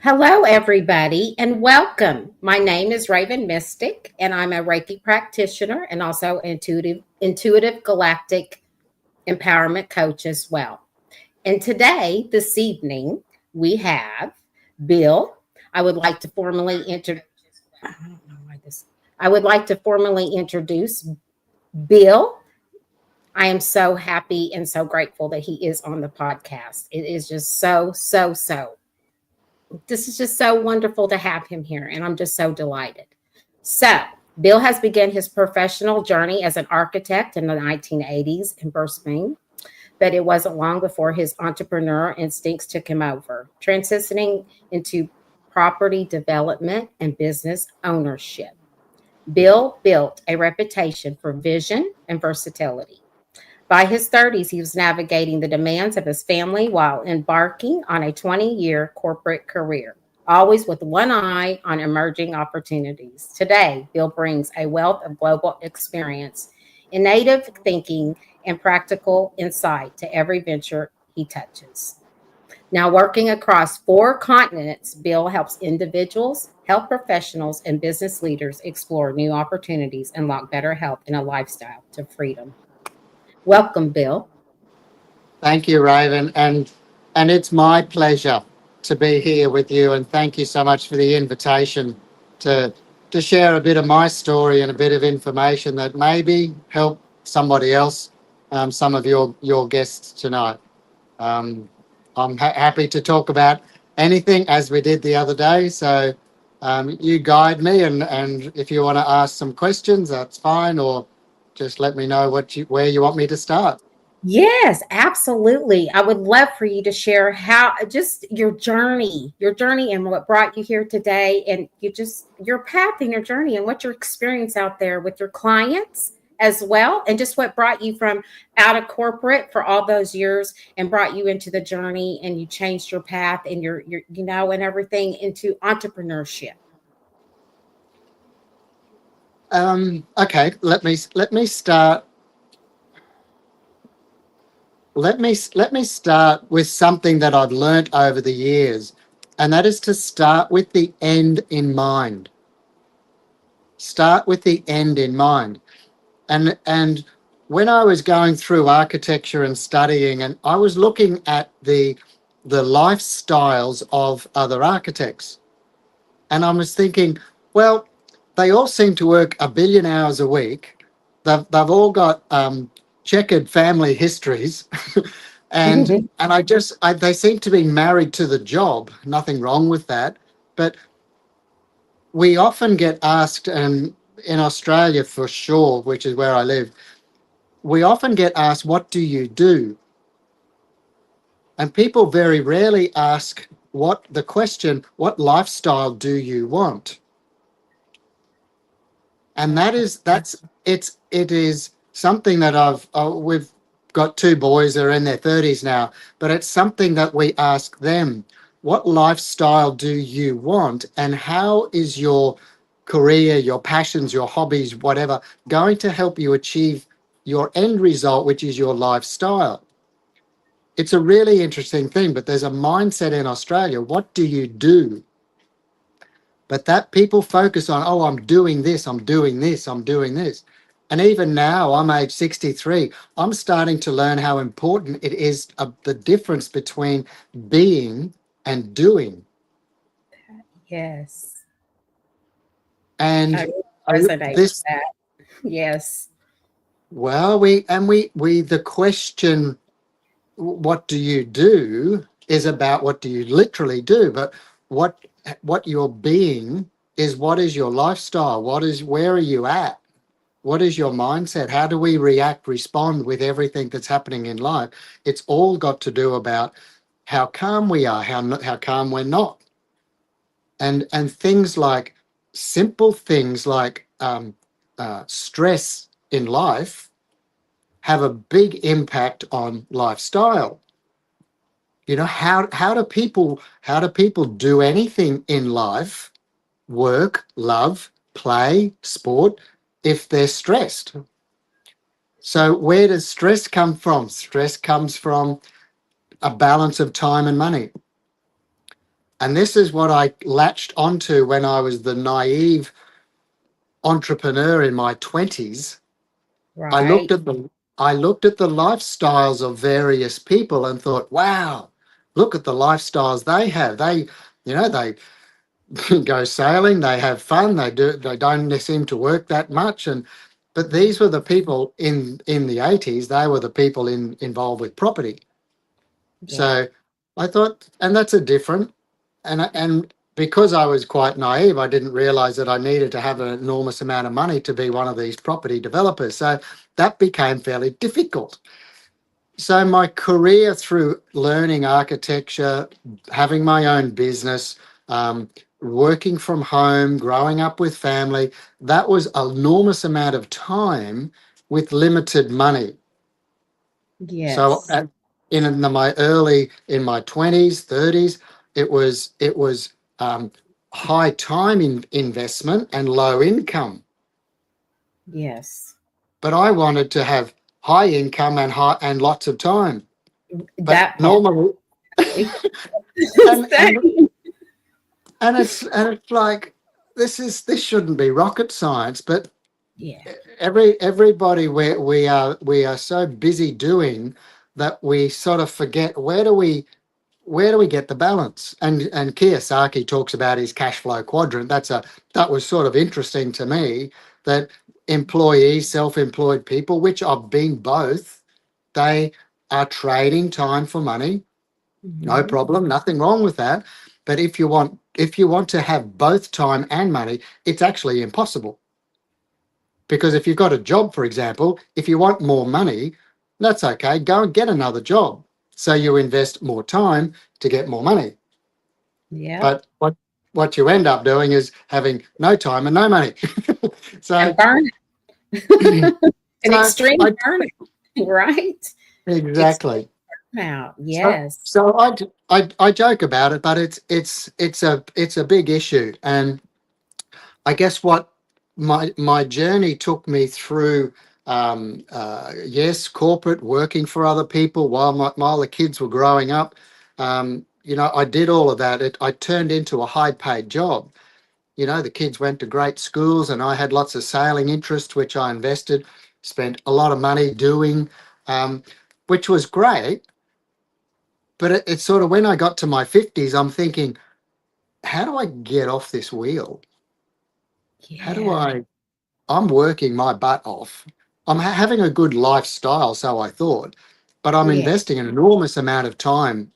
Hello, everybody, and welcome. My name is Raven Mystic, and I'm a Reiki practitioner and also intuitive galactic empowerment coach as well. And today, this evening, we have Bill. I would like to formally introduce. I don't know why this. I would like to formally introduce Bill. I am so happy and so grateful that he is on the podcast. It is just so this is just so wonderful to have him here, and I'm just so delighted. So, Bill has begun his professional journey as an architect in the 1980s in Brisbane, but it wasn't long before his entrepreneurial instincts took him over, transitioning into property development and business ownership. Bill built a reputation for vision and versatility. By his 30s, he was navigating the demands of his family while embarking on a 20-year corporate career, always with one eye on emerging opportunities. Today, Bill brings a wealth of global experience, innovative thinking, and practical insight to every venture he touches. Now, working across four continents, Bill helps individuals, health professionals, and business leaders explore new opportunities, unlock better health, and a lifestyle to freedom. Welcome, Bill. Thank you, Raven, and it's my pleasure to be here with you. And thank you so much for the invitation to to share a bit of my story and a bit of information that maybe help somebody else, some of your guests tonight. Um, I'm happy to talk about anything as we did the other day. So you guide me, and if you want to ask some questions, that's fine, or just let me know where you want me to start. Yes, absolutely. I would love for you to share how just your journey and what brought you here today and your path and your journey and what your experience out there with your clients as well and just what brought you from out of corporate for all those years and brought you into the journey and you changed your path and your and everything into entrepreneurship. Okay, let me start. Let me start with something that I've learnt over the years, and that is to start with the end in mind. Start with the end in mind. And when I was going through architecture and studying, and I was looking at the lifestyles of other architects, and I was thinking, well, they all seem to work a billion hours a week. They've all got checkered family histories, and they seem to be married to the job. Nothing wrong with that, but we often get asked, and in Australia for sure, which is where I live, we often get asked, "What do you do?" And people very rarely ask the question, "What lifestyle do you want?" And it is something that we've got two boys that are in their 30s now, but it's something that we ask them, what lifestyle do you want, and how is your career, your passions, your hobbies, whatever, going to help you achieve your end result, which is your lifestyle? It's a really interesting thing, but there's a mindset in Australia, what do you do? But that people focus on, oh, I'm doing this, I'm doing this, I'm doing this. And even now, I'm age 63, I'm starting to learn how important it is, the difference between being and doing. Yes. I And resonate with this, that. Yes. well, the question, what do you do, is about what do you literally do, but what what you're being is, what is your lifestyle, where are you at, what is your mindset, how do we react, respond with everything that's happening in life. It's all got to do about how calm we are, how calm we're not, and things like, simple things like stress in life have a big impact on lifestyle. How do people do anything in life, work, love, play, sport, if they're stressed? So where does stress come from? Stress comes from a balance of time and money. And this is what I latched onto when I was the naive entrepreneur in my 20s. I looked Right. at the I looked at the lifestyles of various people and thought, wow, look at the lifestyles they have. They go sailing, they have fun, they don't seem to work that much. And but these were the people in the 80s, they were the people involved with property. Yeah. So I thought, and that's a different, and because I was quite naive, I didn't realize that I needed to have an enormous amount of money to be one of these property developers. So that became fairly difficult. So my career through learning architecture, having my own business, working from home, growing up with family, that was an enormous amount of time with limited money. So Yes. in my 20s, 30s, it was high time investment and low income. Yes. But I wanted to have high income and lots of time. But That part. normally, Really. and and Same. it's like this shouldn't be rocket science, but Yeah. everybody we are so busy doing that we sort of forget where do we get the balance? And Kiyosaki talks about his cash flow quadrant. That was sort of interesting to me, that employees, self-employed people, which I've been both, they are trading time for money. No Hmm. problem, nothing wrong with that. But if you want to have both time and money, it's actually impossible. Because if you've got a job, for example, if you want more money, that's okay. Go and get another job. So you invest more time to get more money. Yep. But what you end up doing is having no time and no money. so And burn an so extreme I burnout, right? Extreme exactly. burnout. So Yes. so I joke about it, but it's a big issue. And I guess what my journey took me through, yes, corporate, working for other people while the kids were growing up. I did all of that. I turned into a high paid job. The kids went to great schools, and I had lots of sailing interests, which I invested, spent a lot of money doing, um, which was great. But it's sort of when I got to my 50s, I'm thinking, how do I get off this wheel? How do Yeah. I I'm working my butt off. I'm having a good lifestyle, so I thought, but I'm Yeah. investing an enormous amount of time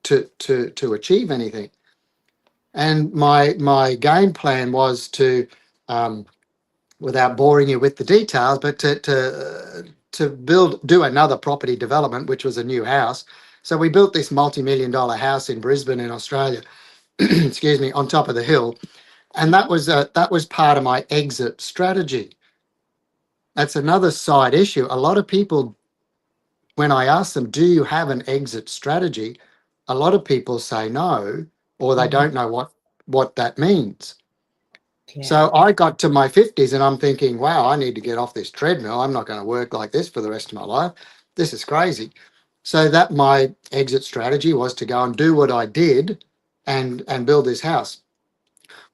to achieve anything. And my game plan was to, um, without boring you with the details, but to do another property development, which was a new house. So we built this multi-million-dollar house in Brisbane, in Australia. Excuse me, on top of the hill, and that was part of my exit strategy. That's another side issue. A lot of people, when I ask them, do you have an exit strategy? A lot of people say no, or they Hmm. don't know what that means. Yeah. So I got to my 50s and I'm thinking, wow, I need to get off this treadmill. I'm not going to work like this for the rest of my life. This is crazy. So that my exit strategy was to go and do what I did and build this house.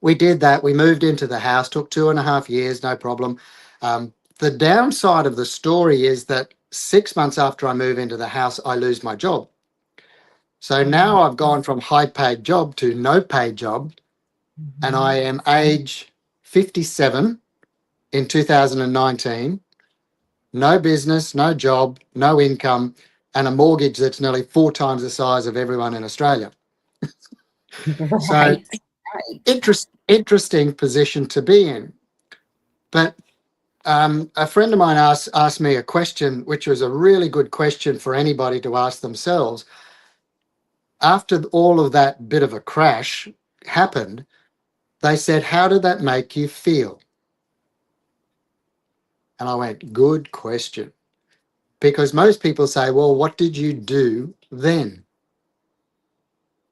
We did that. We moved into the house, took 2.5 years, no problem. The downside of the story is that 6 months after I move into the house, I lose my job. So Mm-hmm. now I've gone from high paid job to no paid job, and I am age 57 in 2019, no business, no job, no income, and a mortgage that's nearly 4 times the size of everyone in Australia. So Right. Right. interesting position to be in. But a friend of mine asked me a question, which was a really good question for anybody to ask themselves. After all of that bit of a crash happened, they said, "How did that make you feel?" And I went, "Good question." Because most people say, "Well, what did you do then?"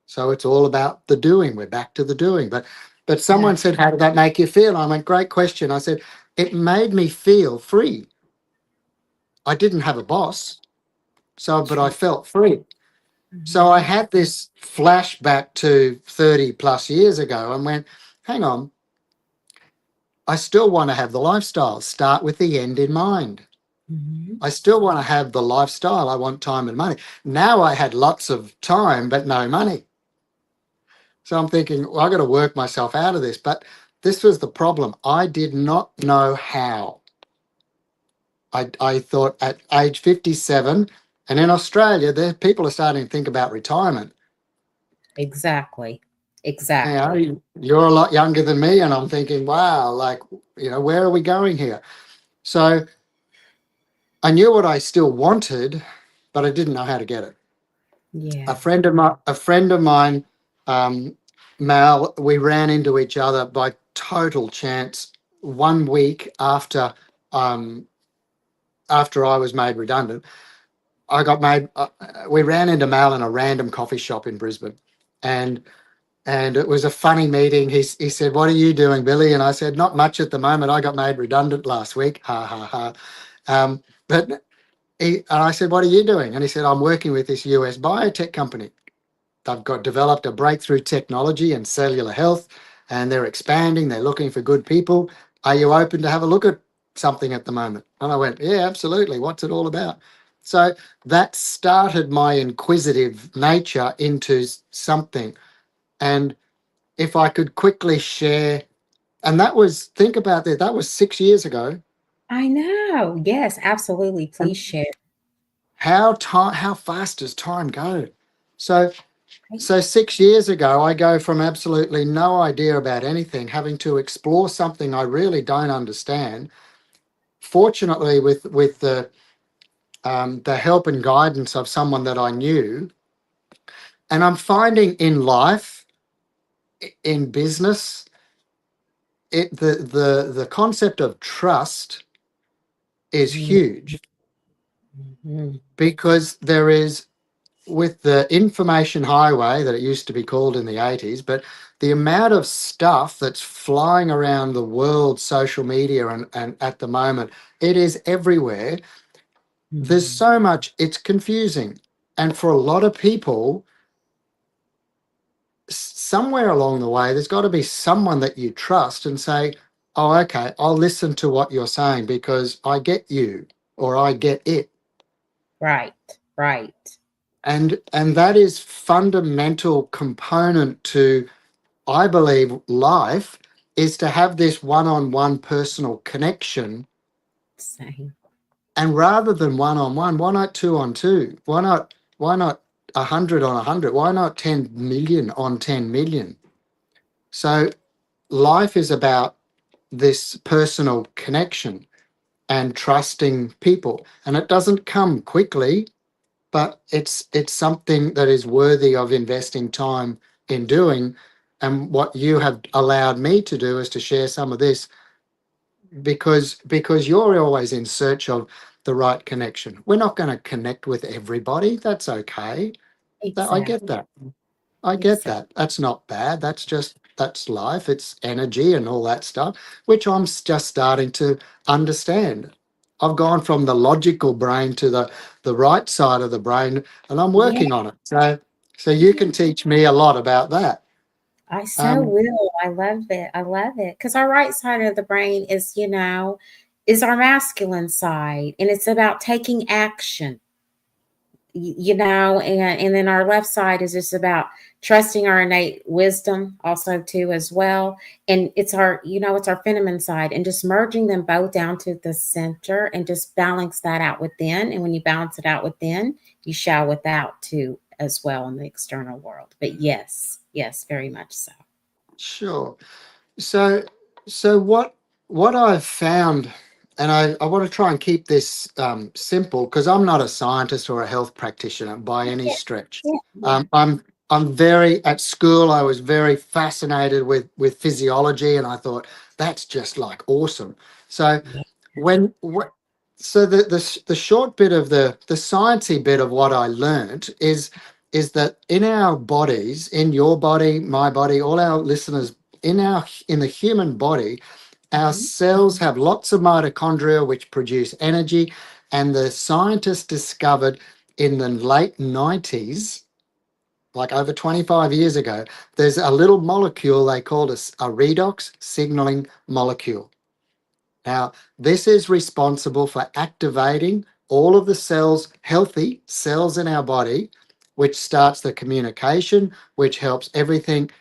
So it's all about the doing. We're back to the doing. But Yeah. someone said, "How did that make you feel?" And I went, "Great question." I said, "It made me feel free. I didn't have a boss, but I True. felt free." So I Mhm. had this flashback to 30 plus years ago and went, hang on, I still want to have the lifestyle. Start with the end in mind. Mhm. I still want to have the lifestyle. I want time and money. Now I had lots of time, but no money. So I'm thinking, well, I got to work myself out of this. But this was the problem. I did not know how. I thought at age 57, and in Australia, there people are starting to think about retirement. Exactly. You Exactly. know, you're a lot younger than me, and I'm thinking, wow, like, where are we going here? So I knew what I still wanted, but I didn't know how to get it. Yeah. A friend of mine, um, Mal, we ran into each other by total chance 1 week um, after I was made redundant. I got made. We ran into Mal in a random coffee shop in Brisbane, and it was a funny meeting. He said, "What are you doing, Billy?" And I said, "Not much at the moment. I got made redundant last week." Ha ha ha. But and I said, "What are you doing?" And he said, "I'm working with this US biotech company. They've got developed a breakthrough technology in cellular health, and they're expanding. They're looking for good people. Are you open to have a look at something at the moment?" And I went, "Yeah, absolutely. What's it all about?" So that started my inquisitive nature into something. And if I could quickly share, and that was, think about that was 6 years ago. I know. Yes, absolutely. Please And share. how fast does time go? So Right. So 6 years ago, I go from absolutely no idea about anything, having to explore something I really don't understand. Fortunately, with the help and guidance of someone that I knew, and I'm finding in life, in business, the concept of trust is Mhm. huge, Mhm. because there is, with the information highway that it used to be called in the 80s, but the amount of stuff that's flying around the world, social media, and at the moment, it is everywhere. There's Mhm. so much, it's confusing. And for a lot of people, somewhere along the way, there's got to be someone that you trust and say, oh, okay, I'll listen to what you're saying because I get you, or I get it. Right. Right. And that is fundamental component to, I believe, life, is to have this one-on-one personal connection. Same. And rather than one-on-one, why not two on two? Why not 100 on 100? Why not 10 million on 10 million? So life is about this personal connection and trusting people. And it doesn't come quickly, but it's something that is worthy of investing time in doing. And what you have allowed me to do is to share some of this, because you're always in search of the right connection. We're not going to connect with everybody. That's okay. I get Exactly. that. I get Exactly. that. That's not bad. That's life. It's energy and all that stuff, which I'm just starting to understand. I've gone from the logical brain to the right side of the brain, and I'm Yeah. working on it. So you Yeah. can teach me a lot about that. I so Um, will. I love it. I love it. Because our right side of the brain is, is our masculine side. And it's about taking action, and then our left side is just about trusting our innate wisdom also too as well. And it's our feminine side, and just merging them both down to the center and just balance that out within. And when you balance it out within, you show without too as well in the external world. But yes, yes, very much so. sure. So, what I've found, and I want to try and keep this simple, because I'm not a scientist or a health practitioner by any Yeah, stretch. yeah, yeah. I'm very, at school, I was very fascinated with physiology, and I thought that's just like awesome. So Yeah. when what so the short bit of the sciencey bit of what I learnt is that in our bodies, in your body, my body, all our listeners, in the human body, our Mhm. cells have lots of mitochondria which produce energy. And the scientists discovered in the late 90s like over 25 years ago, there's a little molecule they called a redox signaling molecule. Now, this is responsible for activating all of the cells, healthy cells in our body, which starts the communication, which helps everything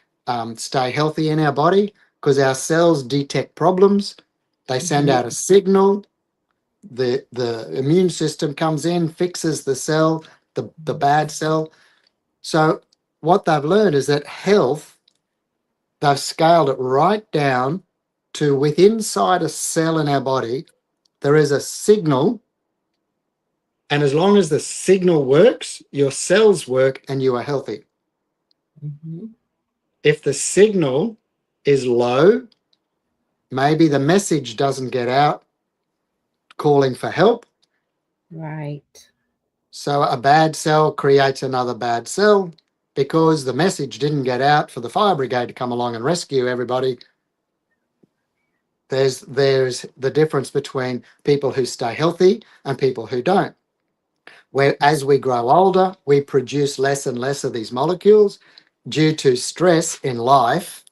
stay healthy in our body because our cells detect problems. They send Mhm. out a signal. The immune system comes in, fixes the cell, the bad cell. So what they've learned is that health, they've scaled it right down to within inside a cell in our body, there is a signal. And as long as the signal works, your cells work and you are healthy. Mhm. If the signal is low, maybe the message doesn't get out calling for help. Right. So a bad cell creates another bad cell because the message didn't get out for the fire brigade to come along and rescue everybody. There's the difference between people who stay healthy and people who don't. Where as we grow older, we produce less and less of these molecules due to stress in life.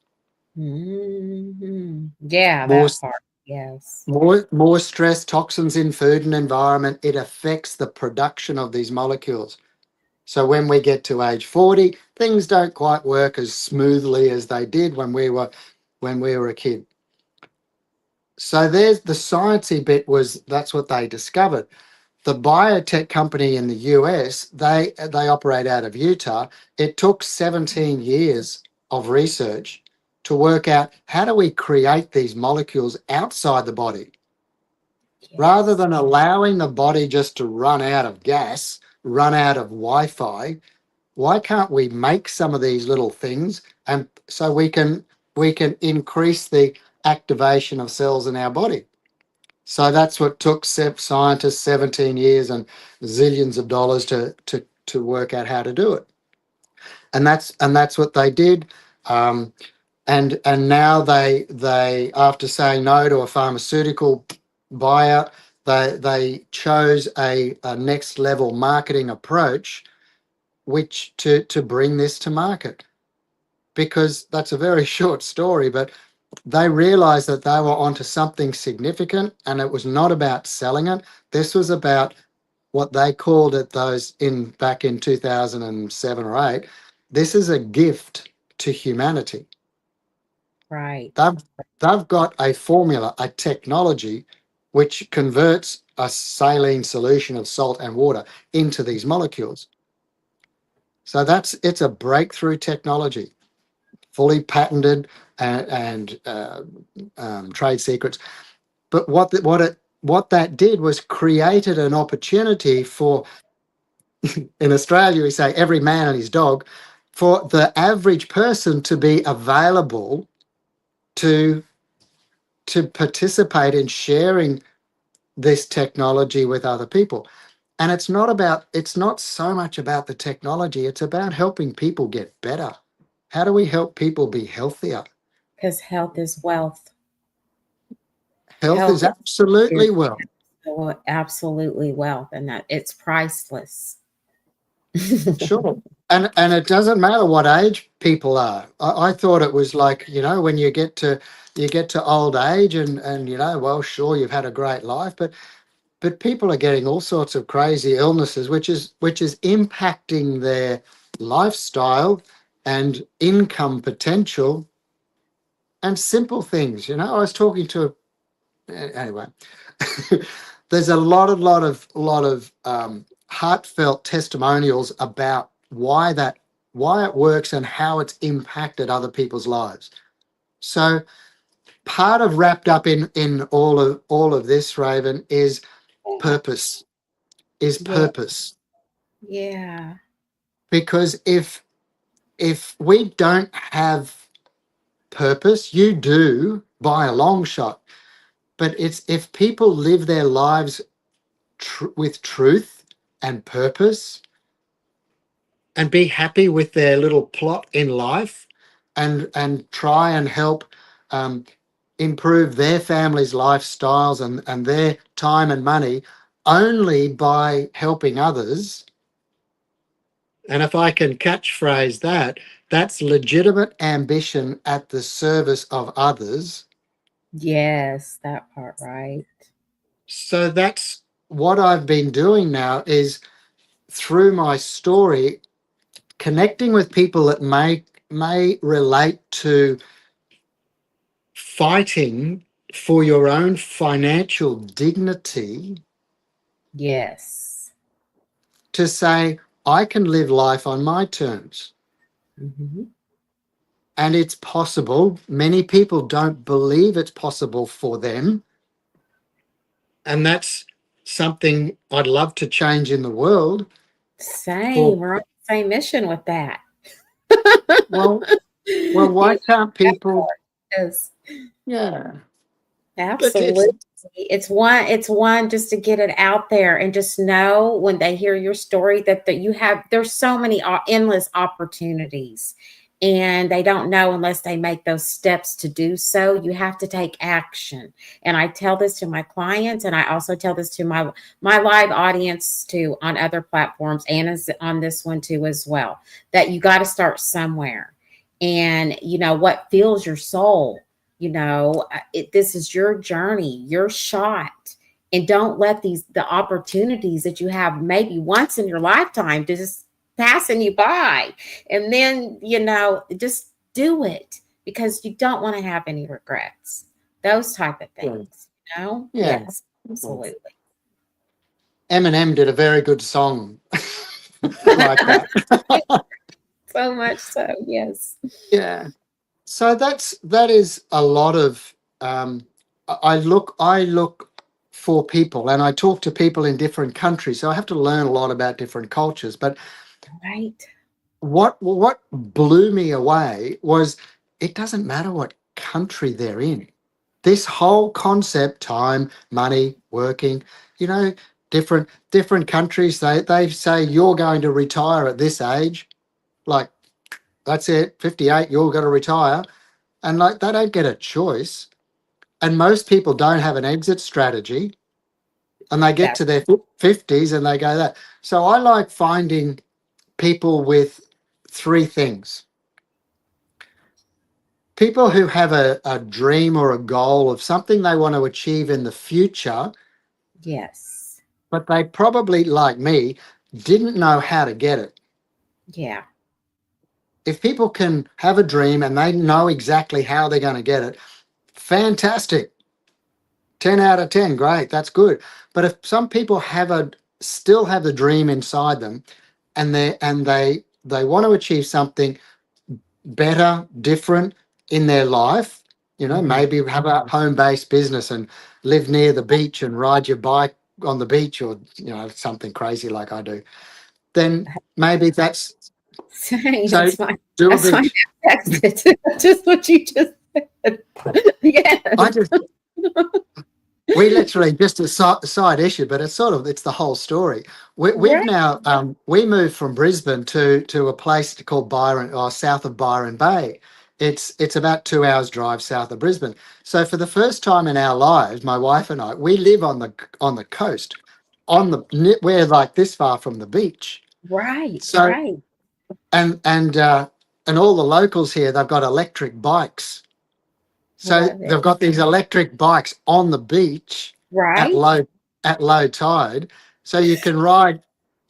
Yeah, More, that part. Yes. more stress, toxins in food and environment, it affects the production of these molecules. So when we get to age 40, things don't quite work as smoothly as they did when we were a kid. So there's the sciencey bit was that's what they discovered. The biotech company in the US, they operate out of Utah. It took 17 years of research to work out how do we create these molecules outside the body rather Yes. than allowing the body just to run out of gas, run out of Wi-Fi. Why can't we make some of these little things and so we can increase the activation of cells in our body? So that's what took scientists 17 years and zillions of dollars to work out how to do it. And that's what they did. Um, and now they after saying no to a pharmaceutical buyout, they chose a next level marketing approach, which to bring this to market. Because that's a very short story, but they realized that they were onto something significant and it was not about selling it. This was about what they called it those in back in 2007 or 8. This is a gift to humanity. Right. They've got a formula, a technology which converts a saline solution of salt and water into these molecules. So it's a breakthrough technology, fully patented and trade secrets. But what that did was created an opportunity for, in Australia we say every man and his dog, for the average person to be available to to participate in sharing this technology with other people. And it's not so much about the technology, it's about helping people get better. How do we help people be healthier? Because health is wealth. Health is Health is absolutely well. absolutely wealth, and that it's priceless. Sure. And it doesn't matter what age people are. I thought it was like, when you get to old age and well, sure, you've had a great life, but people are getting all sorts of crazy illnesses, which is impacting their lifestyle and income potential and simple things. I was talking to anyway. There's a lot of heartfelt testimonials about why it works and how it's impacted other people's lives. So part of wrapped up in all of this, Raven, is purpose. Is Yeah. purpose. Yeah. Because if we don't have purpose, you do by a long shot. But it's if people live their lives with truth and purpose and be happy with their little plot in life and try and help um, improve their family's lifestyles and their time and money only by helping others, And if I can catchphrase that, that's legitimate ambition at the service of others. Yes, that part, right. So that's what I've been doing now is through my story, connecting with people that may relate to fighting for your own financial dignity Yes. to say, I can live life on my terms. Hmm. And it's possible. Many people don't believe it's possible for them. And that's something I'd love to change in the world. For Same. We're on the same mission with that. well, well, why Yeah, can't people? yes. Yeah, but Absolutely. it's It's one just to get it out there and just know when they hear your story that you have there's so many endless opportunities and they don't know unless they make those steps to do so. You have to take action. And I tell this to my clients and I also tell this to my live audience too on other platforms and on this one too as well. That you got to start somewhere. And you know what fills your soul, this is your journey, your shot. And don't let the opportunities that you have maybe once in your lifetime just passing you by. And then, just do it because you don't want to have any regrets. Those type of things, yeah. Yes, absolutely. Eminem did a very good song like that. So much so, yes. Yeah. So that is a lot of I look for people and I talk to people in different countries. So I have to learn a lot about different cultures. But Right. what blew me away was it doesn't matter what country they're in. This whole concept, time, money, working, you know, different countries, they say you're going to retire at this age. Like that's it, 58, you're going to retire. And like they don't get a choice. And most people don't have an exit strategy and they get That to their 50s and they go that. So I like finding people with three things. People who have a dream or a goal of something they want to achieve in the future, yes. but they probably, like me, didn't know how to get it. Yeah. If people can have a dream and they know exactly how they're going to get it, fantastic. 10 out of 10, great, that's good. But if some people still have the dream inside them and they want to achieve something better, different in their life, Hmm. maybe have a home-based business and live near the beach and ride your bike on the beach or something crazy like I do, then maybe that's Same. so do a That's my bit. texted. Just what you just said. I Yes. just we literally just a side issue, but it's the whole story. We've Right. now we moved from Brisbane to a place called Byron, or south of Byron Bay. It's about 2 hours drive south of Brisbane. So for the first time in our lives, my wife and I, we live on the coast, we're like this far from the beach. Right. So Right. and all the locals here, they've got electric bikes. So Love it. they've got these electric bikes on the beach at Right. low tide. So you can ride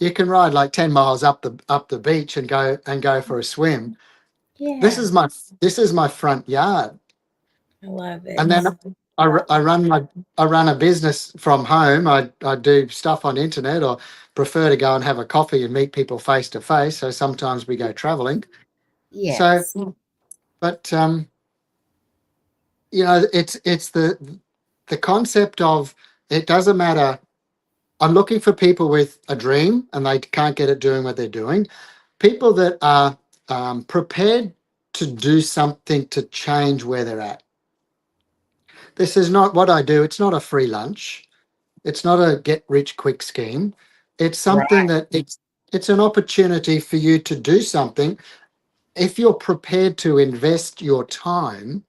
like 10 miles up the beach and go for a swim. This Yeah. is my this is my front yard. I love And then it. I run a business from home. I do stuff on internet or prefer to go and have a coffee and meet people face to face. So sometimes we go traveling. So Yes. but it's the concept of it doesn't matter. I'm looking for people with a dream and they can't get it doing what they're doing. People that are prepared to do something to change where they're at. This is not what I do. It's not a free lunch. It's not a get rich quick scheme. It's something Right. that it's an opportunity for you to do something if you're prepared to invest your time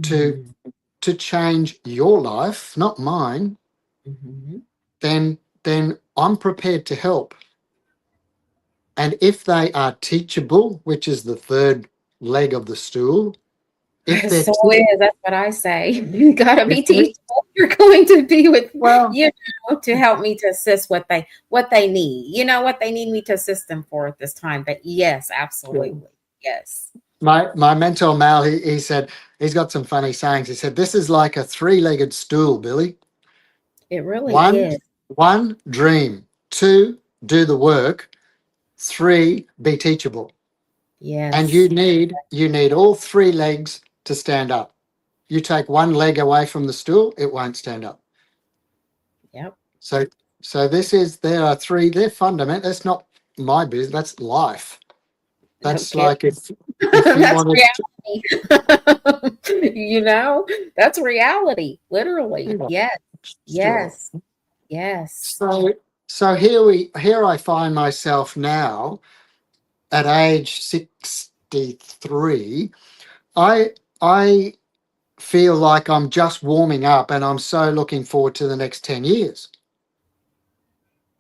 to Hmm. to change your life, not mine, Hmm. then I'm prepared to help. And if they are teachable, which is the third leg of the stool, if It they're so te- is. That's what I say. You gotta if be they, teachable. You're going to be with, well, you to help me to assist what they need. You know what they need me to assist them for at this time. But yes, yeah. absolutely. Yes. My mentor Mal, he said he's got some funny sayings. He said this is like a three-legged stool, Billy. It really One, is. one, dream. Two, do the work. Three, be teachable. And Yes. you need all three legs to stand up. You take one leg away from the stool, it won't stand up. Yep. So this is there are three, they're fundamental. That's not my business, that's life. No That's kidding. like if you That's wanted to, reality. That's reality. Literally. yeah, Yes. sure. Yes. Yes. So here I find myself now at age 63. I I feel like I'm just warming up and I'm so looking forward to the next 10 years.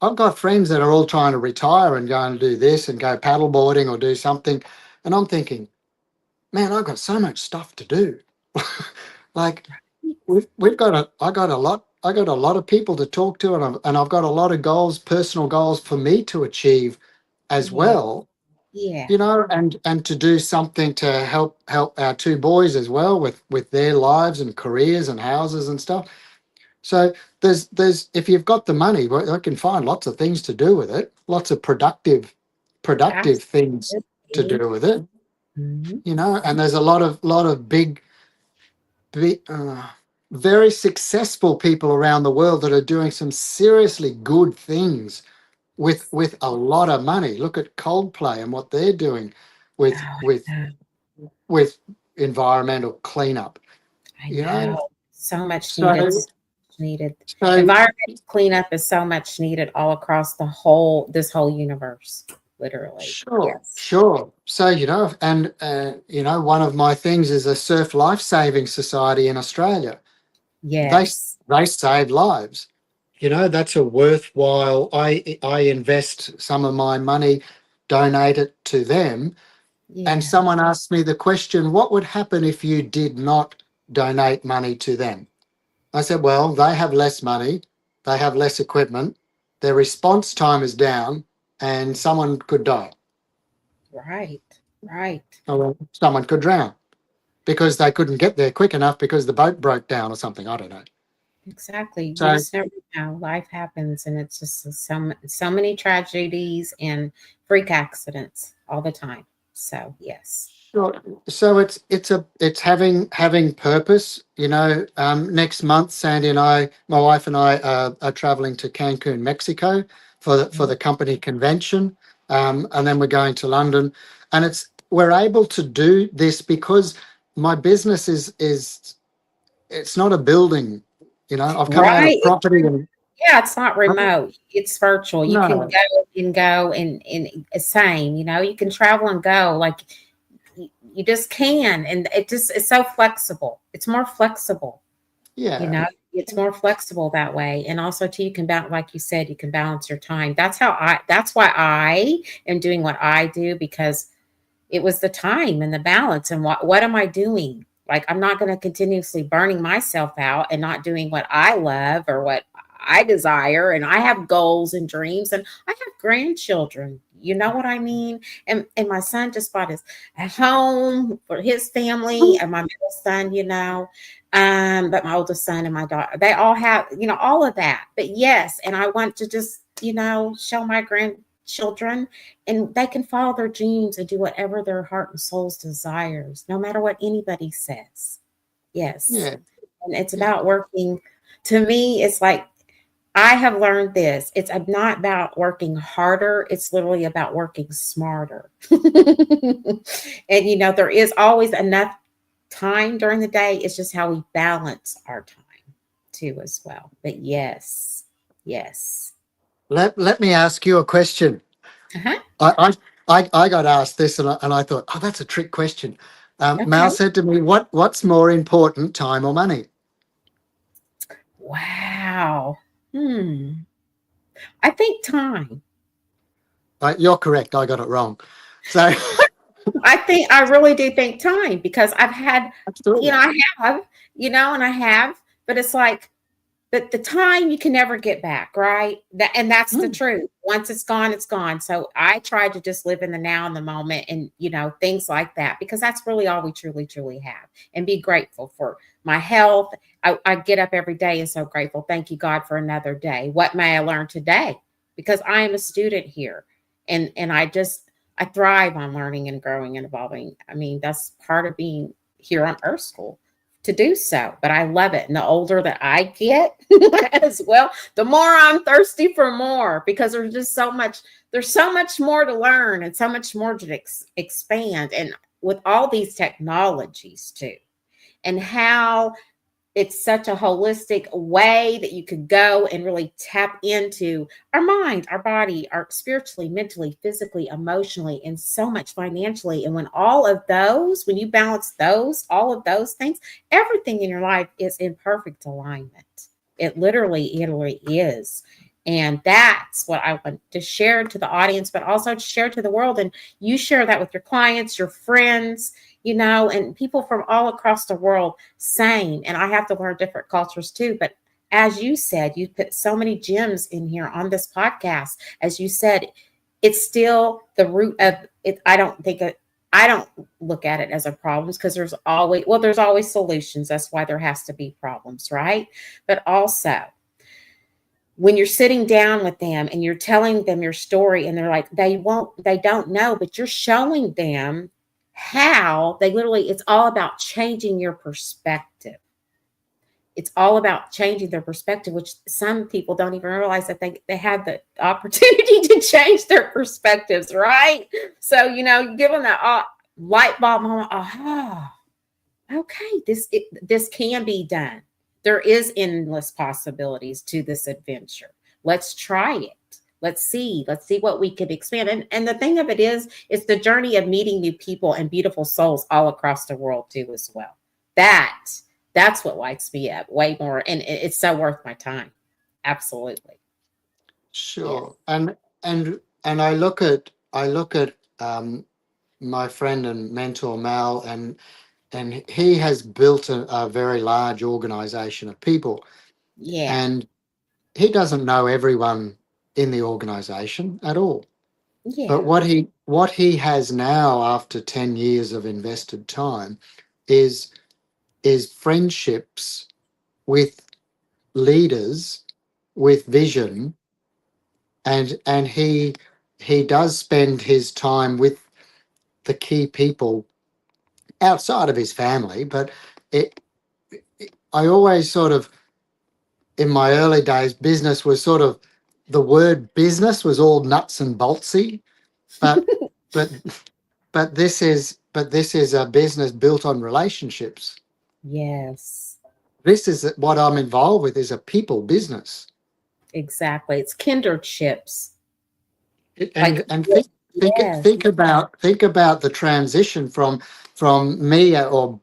I've got friends that are all trying to retire and go and do this and go paddleboarding or do something. And I'm thinking, man, I've got so much stuff to do. Like we've got I got a lot of people to talk to, and I've got a lot of goals, personal goals for me to achieve as Yeah. well, Yeah. and to do something to help our two boys as well with their lives and careers and houses and stuff. So there's if you've got the money, well, I can find lots of things to do with it, lots of productive things to Absolutely. do with it, Mhm. and there's a lot of big very successful people around the world that are doing some seriously good things with a lot of money. Look at Coldplay and what they're doing with Oh, with I know. with environmental cleanup. I You know, know. So much needed. so So much needed. so Environmental cleanup is so much needed all across this whole universe. Literally. sure, Yes. sure. So and one of my things is a Surf Life Saving Society in Australia. They Yes. they save lives. That's a worthwhile. I invest some of my money, donate it to them. And Yeah. someone asked me the question, what would happen if you did not donate money to them? I said, well, they have less money, they have less equipment, their response time is down, and someone could die. Right. Right. Or someone could drown because they couldn't get there quick enough because the boat broke down or something. I don't know. Exactly. You So just never know. Life happens, and it's just so many tragedies and freak accidents all the time. So yes. sure. So it's having purpose. Next month, Sandy and I, my wife and I, are traveling to Cancun, Mexico, for the company convention, and then we're going to London, and we're able to do this because my business is it's not a building. I've come out of Right. property and Yeah, it's not remote. It's virtual. You can no, go and same, you can travel and go like you just can. And it's so flexible. It's more flexible, you yeah, know, it's more flexible that way. And also too, you can balance, like you said, you can balance your time. That's why I am doing what I do, because it was the time and the balance. And what am I doing? Like, I'm not going to continuously burning myself out and not doing what I love or what I desire. And I have goals and dreams, and I have grandchildren. You know what I mean? And my son just bought his a home for his family, and my middle son, but my oldest son and my daughter, they all have, all of that. But yes, and I want to just, show my grandchildren, and they can follow their dreams and do whatever their heart and souls desires, no matter what anybody says. Yes. yeah, And it's yeah, about working. To me, it's like I have learned this. It's not about working harder. It's literally about working smarter. And there is always enough time during the day. It's just how we balance our time too as well. But yes. Yes. let me ask you a question. Uh-huh. I got asked this, and I thought, oh, that's a trick question. Mal Okay. said to me, what's more important, time or money? Wow. Hmm. I think time. You're correct. I got it wrong. So I really do think time, because I've had, absolutely. I have, and I have, but it's like, but the time you can never get back, right? And that's the Mm. truth. Once it's gone, it's gone. So I try to just live in the now and the moment, and things like that, because that's really all we truly, truly have. And be grateful for my health. I get up every day and so grateful. Thank you, God, for another day. What may I learn today? Because I am a student here, and I thrive on learning and growing and evolving. I mean, that's part of being here on Earth School, to do so. But I love it. And the older that I get as well, the more I'm thirsty for more, because there's so much more to learn and so much more to expand. And with all these technologies too, and how it's such a holistic way that you could go and really tap into our mind, our body, our spiritually, mentally, physically, emotionally, and so much financially. And when you balance all of those things, everything in your life is in perfect alignment. It literally is. And that's what I want to share to the audience, but also to share to the world. And you share that with your clients, your friends, and people from all across the world. Same. And I have to learn different cultures too. But as you said, you put so many gems in here on this podcast. As you said, it's still the root of it. I don't look at it as a problem, because there's always solutions. That's why there has to be problems, right? But also, when you're sitting down with them and you're telling them your story, and they're like, they don't know, but you're showing them how it's all about changing your perspective. It's all about changing their perspective, which some people don't even realize that they have the opportunity to change their perspectives, right? So, you give them that light bulb moment. Aha, okay, this can be done. There is endless possibilities to this adventure. Let's try it. Let's see what we can expand. And the thing of it is, it's the journey of meeting new people and beautiful souls all across the world too, as well. That's what lights me up way more, and it's so worth my time. Absolutely. Yes. Sure. And I look at my friend and mentor Mal, and he has built a very large organization of people, Yeah. and he doesn't know everyone in the organization at all. But Yeah. what he has now, after 10 years of invested time, is is friendships with leaders with vision, and he does spend his time with the key people outside of his family. But it, I always sort of, in my early days, business was sort of, the word business was all nuts and boltsy, but but but this is a business built on relationships. Yes. This is what I'm involved with, is a people business. Exactly. It's kindred ships. and Like, and think think yes. think about the transition from me, or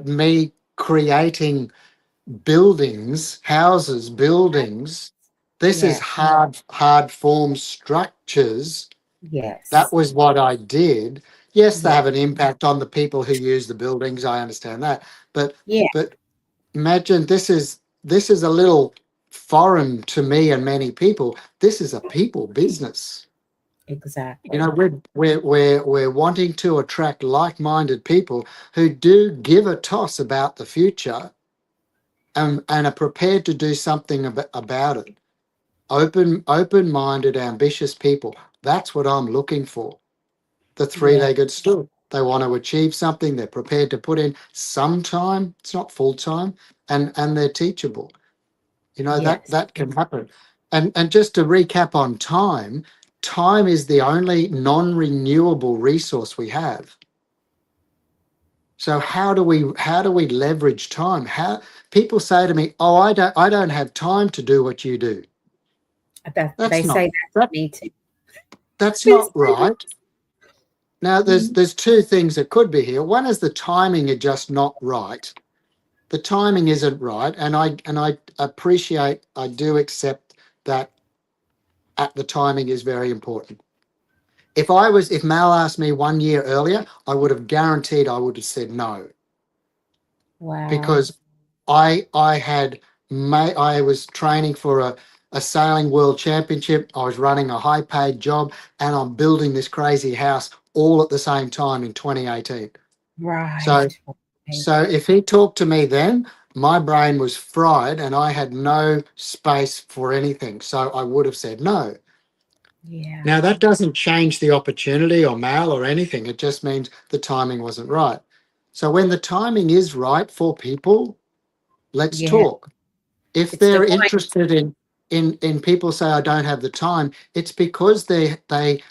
me creating buildings. This is Yeah. hard form structures. That Yes. was what I did. Yes, they Yeah. have an impact on the people who use the buildings. I understand that, but Yeah. but imagine, this is a little foreign to me and many people. This is a people business. Exactly. We're wanting to attract like-minded people who do give a toss about the future, and are prepared to do something about it. Open-minded, ambitious people. That's what I'm looking for. The Yeah. three-legged stool. They want to achieve something. They're prepared to put in some time. It's not full time, and they're teachable. That Yes. that can happen. And just to recap on time, time is the only non-renewable resource we have. So how do we leverage time? How People say to me, "Oh, I don't have time to do what you do." They That's not say that that to me too. that's They not say right. Now, there's that. there's two things that could be here. One is the timing is just not right. The timing isn't right, and I appreciate, I do accept that, at the timing is very important. If Mal asked me 1 year earlier, I would have guaranteed I would have said no, Wow. because I was training for a sailing world championship. I was running a high paid job, and I'm building this crazy house all at the same time in 2018. So Right. Right. so if he talked to me then, my brain was fried and I had no space for anything. So I would have said no. Yeah. Now, that doesn't change the opportunity or Mal or anything. It just means the timing wasn't right. So when the timing is right for people, let's Yeah. talk. If It's they're divine. interested in people say I don't have the time, it's because they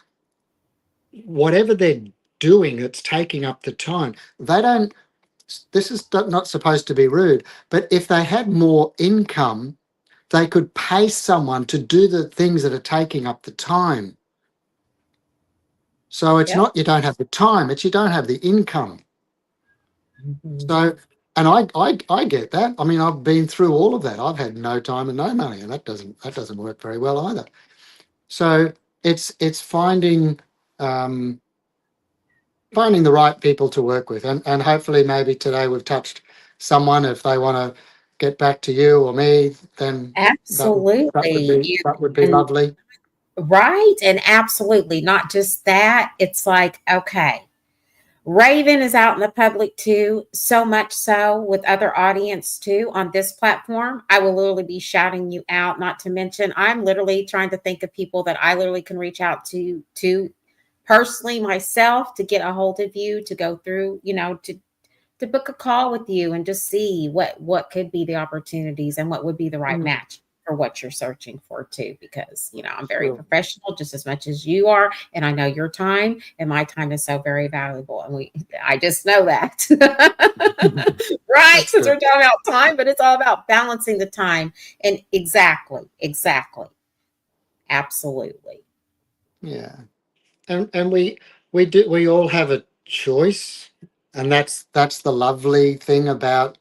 whatever they're doing that's taking up the time, they don't. This is not supposed to be rude, but if they had more income, they could pay someone to do the things that are taking up the time. So it's Yep. not you don't have the time, it's you don't have the income. Mhm. So, and I get that. I mean, I've been through all of that. I've had no time and no money, and that doesn't work very well either. So it's um, finding the right people to work with, and hopefully maybe today we've touched someone. If they want to get back to you or me, then that would that would Absolutely. be You that would be and lovely. right, and absolutely not just that. It's like, okay, Raven is out in the public too, so much so with other audience too on this platform. I will literally be shouting you out, not to mention I'm literally trying to think of people that I literally can reach out to personally myself to get a hold of you to go through, to book a call with you and just see what could be the opportunities and what would be the right Mm, match for what you're searching for too, because I'm very sure, professional just as much as you are, and I know your time and my time is so very valuable, and I just know that. Right, that's since we're good. talking about time, but it's all about balancing the time. And exactly, absolutely. Yeah, and we all have a choice, and that's the lovely thing about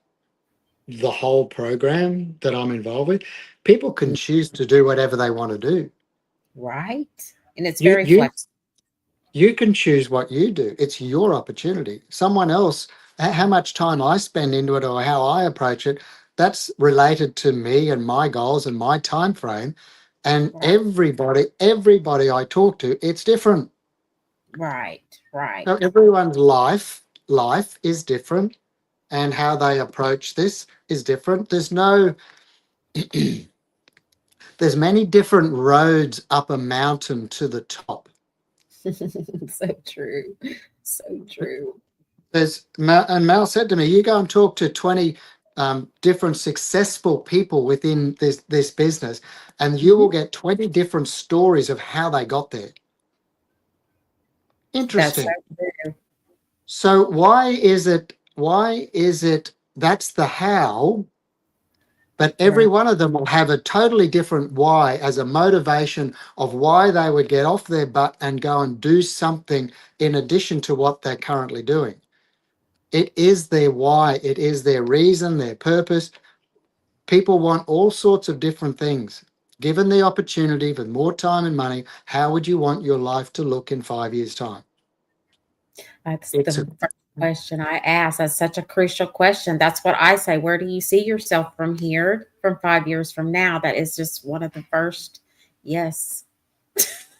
the whole program that I'm involved with. People can choose to do whatever they want to do. Right, and it's You very you flexible. you can choose what you do. It's your opportunity. Someone else, how much time I spend into it or how I approach it, that's related to me and my goals and my time frame. And Right, everybody I talk to, it's different. right. So everyone's life is different, and how they approach this is different. There's many different roads up a mountain to the top. So true. So true. And Mel said to me, "You go and talk to 20 different successful people within this business, and you will Mhm. get 20 different stories of how they got there." That's so Interesting. true. So why is it that's the how, but every Right. one of them will have a totally different why as a motivation of why they would get off their butt and go and do something in addition to what they're currently doing. It is their why, it is their reason, their purpose. People want all sorts of different things. Given the opportunity with more time and money, how would you want your life to look in 5 years' time? That's It's a the first question I ask. That's such a crucial question. That's what I say. Where do you see yourself from here, from 5 years from now? That is just one of the first. Yes.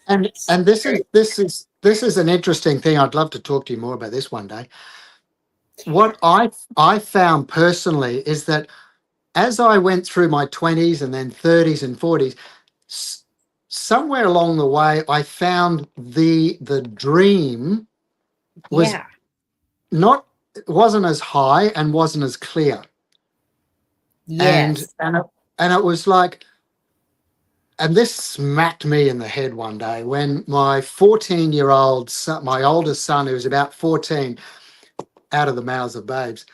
and this is an interesting thing. I'd love to talk to you more about this one day. What I found personally is that as I went through my 20s and then 30s and 40s, somewhere along the way I found the dream was Yeah. not wasn't as high and wasn't as clear. and Yes. and it, and it was like, and this smacked me in the head one day when my 14-year-old son, my oldest son, who was about 14, out of the mouths of babes,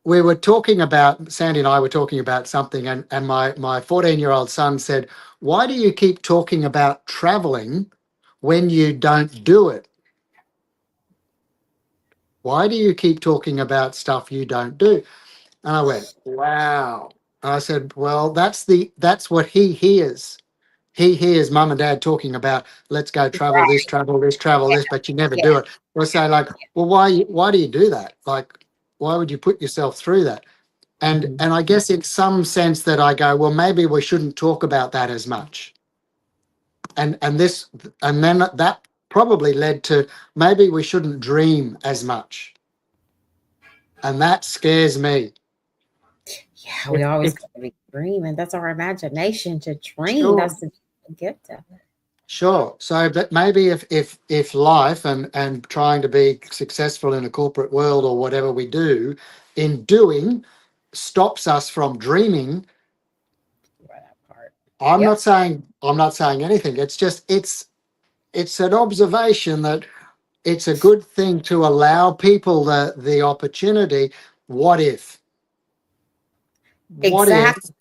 we were talking about, Sandy and I were talking about something, and my 14-year-old son said, "Why do you keep talking about traveling when you don't do it? Why do you keep talking about stuff you don't do?" And I went, "Wow." And I said, "Well, that's what he hears. he hears mum and dad talking about let's go travel this, Right. travel this, travel Yeah. this, but you never Yeah. do it. We'll say like, well, why do you do that? Like, why would you put yourself through that? Mhm. And I guess in some sense that I go, well, maybe we shouldn't talk about that as much. And this and then that probably led to maybe we shouldn't dream as much. And that scares me. Yeah, we If, always if got to be dreaming. That's our imagination to dream. sure, That's the gift of it. sure. So that maybe if life and trying to be successful in a corporate world or whatever we do, in doing stops us from dreaming, Right, that part. Yep. I'm not saying anything. It's just it's an observation that it's a good thing to allow people the opportunity. What if? What if? Exactly.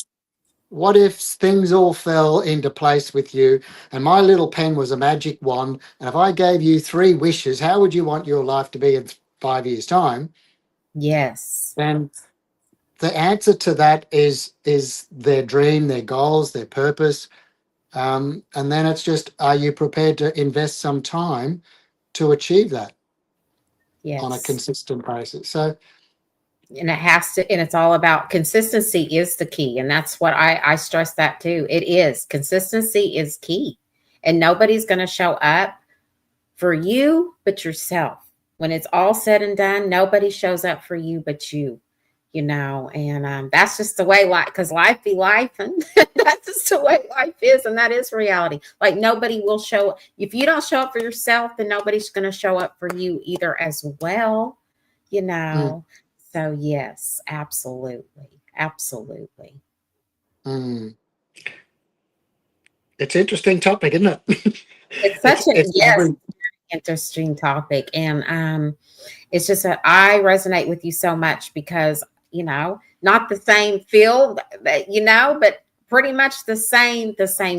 What if things all fell into place with you and my little pen was a magic wand? And if I gave you three wishes, how would you want your life to be in 5 years' time? Yes. And the answer to that is their dream, their goals, their purpose. And then it's just, are you prepared to invest some time to achieve that on a Yes. consistent basis? So, And it has to, and it's all about consistency is the key. And that's what I stress that too. It is consistency is key. And nobody's going to show up for you but yourself. When it's all said and done, nobody shows up for you but you, and that's just the way life, because life be life, and that's just the way life is, and that is reality. Like nobody will show, if you don't show up for yourself, then nobody's going to show up for you either as well, you mm, know. So yes, absolutely, absolutely. mm, it's an interesting topic, isn't it? It's such a It's yes, interesting topic, and it's just that I resonate with you so much because, not the same field that, but pretty much the same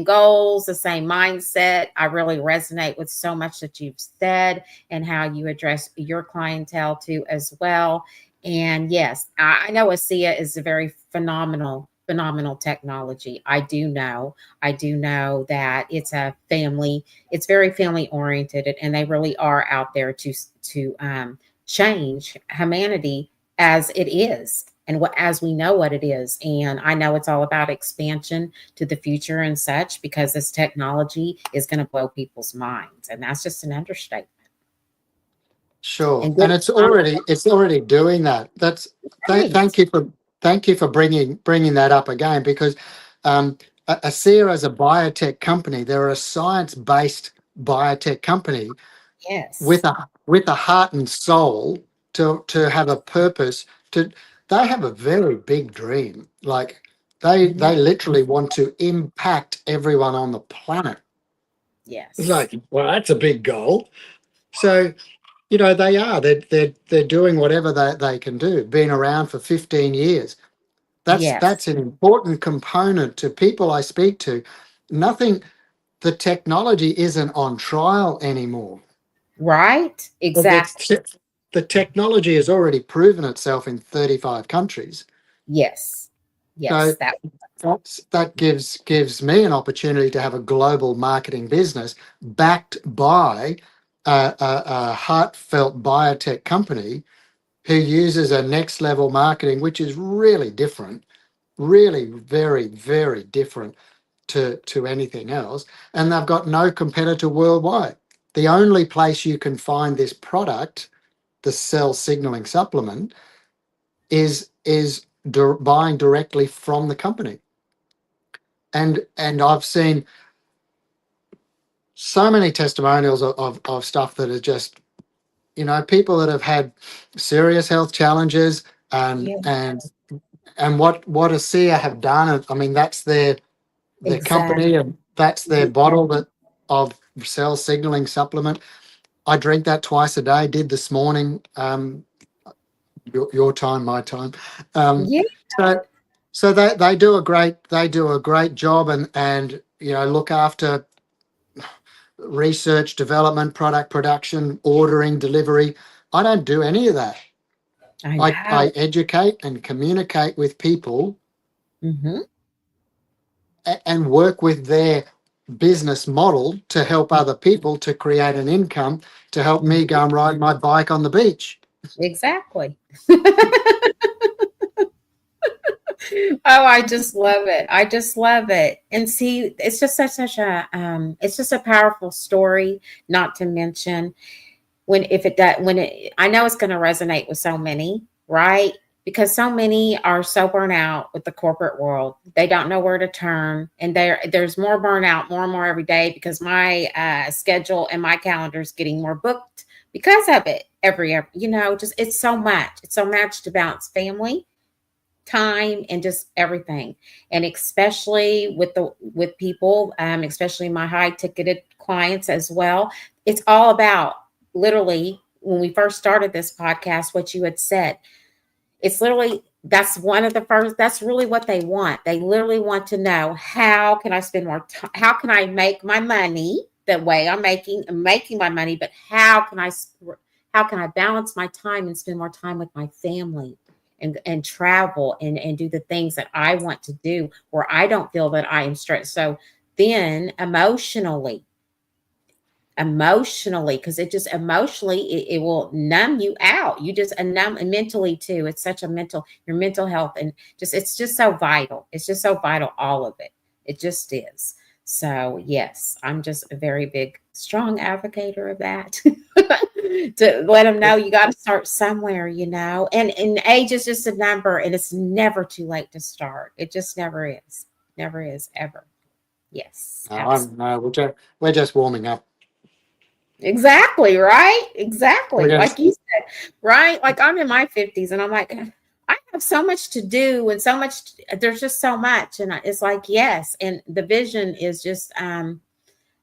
goals, the same mindset. I really resonate with so much that you've said and how you address your clientele too as well. And yes, I know ASEA is a very phenomenal technology. I do know that it's very family oriented, and they really are out there to change humanity as it is, and as we know what it is. And I know it's all about expansion to the future and such, because this technology is going to blow people's minds, and that's just an understatement. sure, And and get it's already doing that. That's right. thank you for bringing that up again because ASEA as a biotech company, they're a science based biotech company Yes. with a heart and soul to have a purpose. To they have a very big dream. Like Mhm. they literally want to impact everyone on the planet. It's Yes. like, well, that's a big goal. So they are. They're doing whatever they can do. Been around for 15 years. Yes. That's an important component to people I speak to. Nothing. The technology isn't on trial anymore. Right. But Exactly. the technology has already proven itself in 35 countries. Yes. Yes. So That. that gives me an opportunity to have a global marketing business backed by a heartfelt biotech company who uses a next level marketing, which is really different, really very, very different to anything else. And they've got no competitor worldwide. The only place you can find this product, the cell signaling supplement, is buying directly from the company. And I've seen so many testimonials of stuff that is just people that have had serious health challenges and Yeah. and what ASEA have done. I mean, that's their company Exactly. and that's their bottle of cell signaling supplement. I drink that twice a day. Did this morning. Your time, my time. Um, Yeah. so so they do a great job and look after research, development, product production, ordering, delivery. I don't do any of that. I I know. educate and communicate with people Hmm. and work with their business model to help other people to create an income to help me go and ride my bike on the beach. Exactly. Oh, I just love it. I just love it. And see, it's just such a it's just a powerful story, not to mention when if it does when it I know it's going to resonate with so many, right? Because so many are so burnt out with the corporate world. They don't know where to turn, and there's more burnout more and more every day because my schedule and my calendar is getting more booked because of it. Just it's so much to balance family time and just everything, and especially with people, especially my high ticketed clients as well. It's all about, literally, when we first started this podcast, what you had said. It's literally, that's one of the first, that's really what they want. They literally want to know, how can I spend more time, how can I make my money the way I'm making my money, but how can I balance my time and spend more time with my family, and travel, and do the things that I want to do, where I don't feel that I am stressed. So then emotionally, because it just emotionally, it will numb you out. You just numb, and mentally too. It's such a your mental health, and just, it's just so vital. It's just so vital, all of it. It just is. So yes, I'm just a very big strong advocator of that. To let them know, you got to start somewhere, and age is just a number, and it's never too late to start. It just never is, ever. Yes, No, absolutely. no, we're just warming up. Exactly, right? Exactly. We're Like just you said, right? Like, I'm in my 50s, and I'm like, I have so much to do, and so much, there's just so much. And it's like, yes. And the vision is just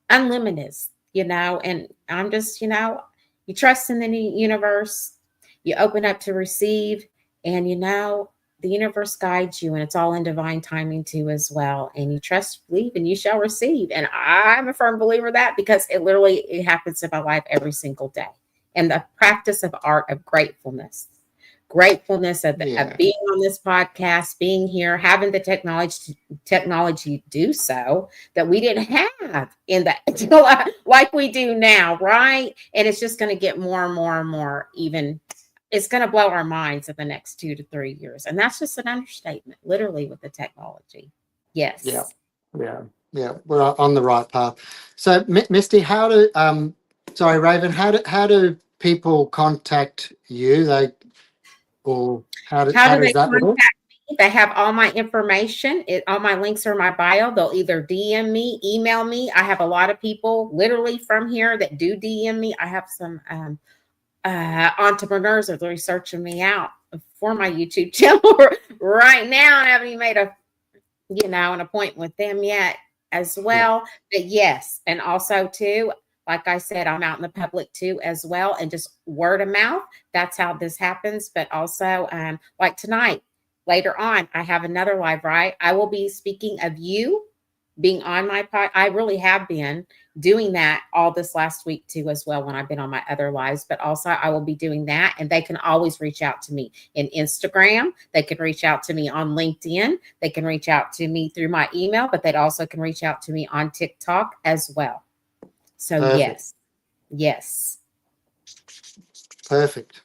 unlimited, and I'm just, you trust in the universe, you open up to receive, and the universe guides you, and it's all in divine timing too as well. And you trust, believe, and you shall receive. And I'm a firm believer of that, because it happens in my life every single day. And the practice of art of gratefulness of yeah, being on this podcast, being here, having the technology do so, that we didn't have in the like we do now, right? And it's just going to get more and more and more, even, it's going to blow our minds in the next 2 to 3 years. And that's just an understatement, literally, with the technology. yeah, Yes. yeah, yeah. We're on the right path. So, Misty, sorry, Raven, how do people contact you? Or How how do does they that work? contact me? They have all my information. All my links are in my bio. They'll either DM me, email me. I have a lot of people literally from here that do DM me. I have some entrepreneurs that are researching me out for my YouTube channel right now. I haven't even made an appointment with them yet as Yeah, well. But yes, and also too, like I said, I'm out in the public too as well, and just word of mouth. That's how this happens. But also, like tonight, later on, I have another live. Right, I will be speaking of you being on my pod. I really have been doing that all this last week too as well, when I've been on my other lives. But also, I will be doing that, and they can always reach out to me in Instagram. They can reach out to me on LinkedIn. They can reach out to me through my email, but they also can reach out to me on TikTok as well. So perfect, yes. Yes, perfect.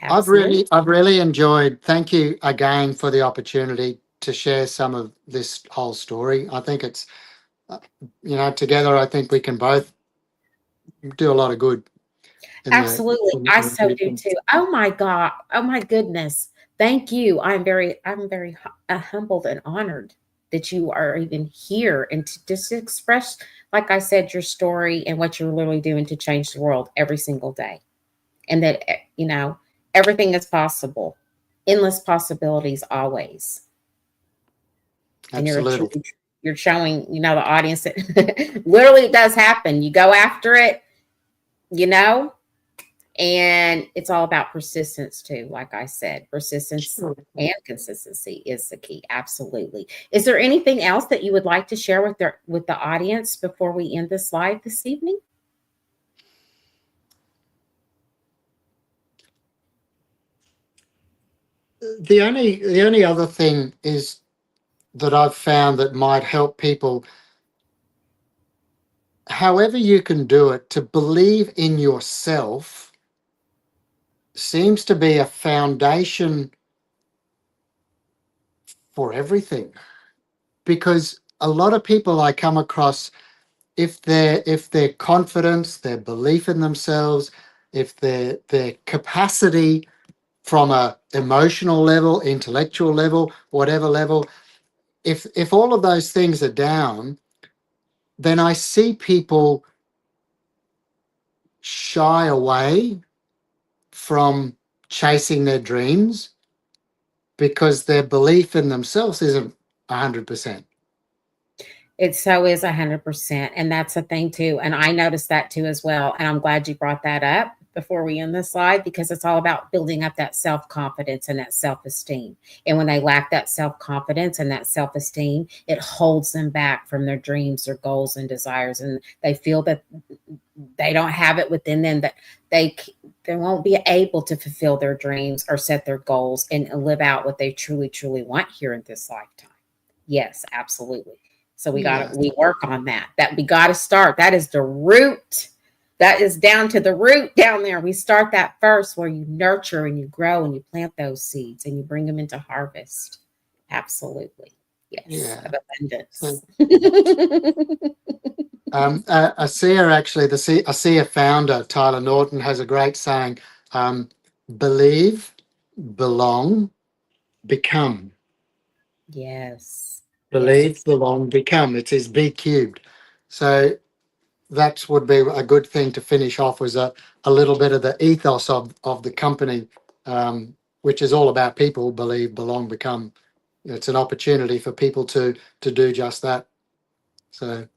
I've absolutely. really, I've really enjoyed. Thank you again for the opportunity to share some of this whole story. I think it's, uh, together. I think we can both do a lot of good in the Absolutely. in, I in the so do future. too. Oh my God. Oh my goodness. Thank you. I'm very humbled and honored that you are even here, and to just express, like I said, your story and what you're literally doing to change the world every single day. And that, everything is possible. Endless possibilities always. And Absolutely, you're showing, the audience that literally it does happen. You go after it, you know, and it's all about persistence too. Like I said, persistence and consistency is the key. Absolutely. Is there anything else that you would like to share with the audience before we end this live this evening? the only other thing is that I've found that might help people. however you can do it, to believe in yourself seems to be a foundation for everything. Because a lot of people I come across, if their confidence, their belief in themselves, if their capacity from a emotional level, intellectual level, whatever level, if all of those things are down, then I see people shy away from chasing their dreams because their belief in themselves isn't 100%. It so is 100%. And that's a thing too. And I noticed that too as well. And I'm glad you brought that up before we end the slide, because it's all about building up that self-confidence and that self-esteem. And when they lack that self-confidence and that self-esteem, it holds them back from their dreams, their goals and desires. And they feel that they don't have it within them, that they won't be able to fulfill their dreams or set their goals and live out what they truly want here in this lifetime. Yes, absolutely. So we work on that. That we got to start. That is the root. That is down to the root down there. We start that first, where you nurture and you grow and you plant those seeds and you bring them into harvest. Absolutely. Yes. Yeah. Of abundance. ASEA, actually, the ASEA founder, Tyler Norton, has a great saying, believe, belong, become. Yes. Believe, Yes. belong, become. It's his B cubed. So that would be a good thing to finish off, was a little bit of the ethos of the company, which is all about people, believe, belong, become. It's an opportunity for people to do just that. So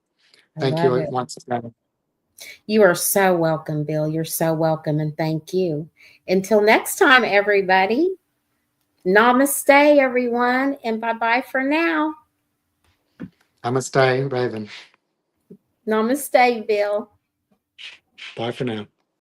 I thank love you it. once again. You are so welcome, Bill. You're so welcome. And thank you. Until next time, everybody. Namaste, everyone. And bye bye for now. Namaste, Raven. Namaste, Bill. Bye for now.